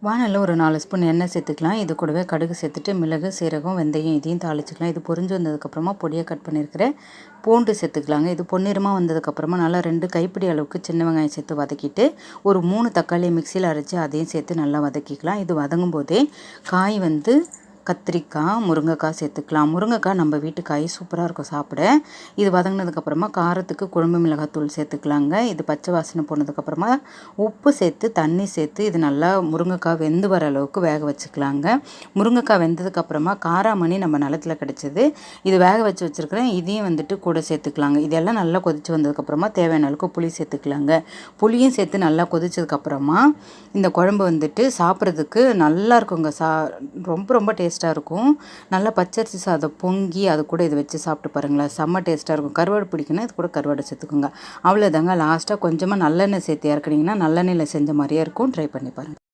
வானல்ல ஒரு 4 ஸ்பூன் எண்ணெய் சேர்த்துக்கலாம். இது கூடவே கடுகு சேர்த்துட்டு மிளகு, சீரகம், வெந்தயம் இதையும் தாளிச்சுக்கலாம். இது பொரிஞ்சு வந்ததுக்கப்புறமா பொடியாக கட் பண்ணியிருக்கிற பூண்டு சேர்த்துக்கலாங்க. இது பொன்னிறமாக வந்ததுக்கப்புறமா நல்லா 2 கைப்பிடி அளவுக்கு சின்ன வெங்காயம் சேர்த்து வதக்கிட்டு ஒரு 3 தக்காளியை மிக்சியில் அரைச்சி அதையும் சேர்த்து நல்லா வதக்கிக்கலாம். இது வதங்கும் போதே காய் கத்திரிக்காய், முருங்கைக்காய் சேர்த்துக்கலாம். முருங்கைக்காய் நம்ம வீட்டு காய் சூப்பராக இருக்கும் சாப்பிட. இது வதங்கினதுக்கப்புறமா காரத்துக்கு குழம்பு மிளகாத்தூள் சேர்த்துக்கலாங்க. இது பச்சை வாசனை போனதுக்கப்புறமா உப்பு சேர்த்து தண்ணி சேர்த்து இது நல்லா முருங்கைக்காய் வெந்து வர அளவுக்கு வேக வச்சுக்கலாங்க. முருங்கைக்காய் வெந்ததுக்கப்புறமா காராமணி நம்ம நிலத்தில் கிடச்சிது. இது வேக வச்சுருக்கிறேன். இதையும் கூட சேர்த்துக்கலாங்க. இதெல்லாம் நல்லா கொதித்து வந்ததுக்கப்புறமா தேவையான அளவுக்கு புளி சேர்த்துக்கலாங்க. புளியும் சேர்த்து நல்லா கொதிச்சதுக்கப்புறமா இந்த குழம்பு சாப்பிட்றதுக்கு நல்லா இருக்குங்க. ரொம்ப டேஸ்ட்டாக இருக்கும். நல்லா பச்சரிசி சாதம் பொங்கி அது கூட இதை வச்சு சாப்பிட்டு பாருங்களேன். செம்ம டேஸ்ட்டாக இருக்கும். கருவாடு பிடிக்குன்னா இது கூட கருவாடு சேர்த்துக்கோங்க. அவ்வளோதாங்க. லாஸ்ட்டாக கொஞ்சமாக நல்லெண்ணெய் சேர்த்து இறக்குனீங்கன்னா நல்லெண்ணெயில் செஞ்ச மாதிரியே இருக்கும். ட்ரை பண்ணி பாருங்கள்.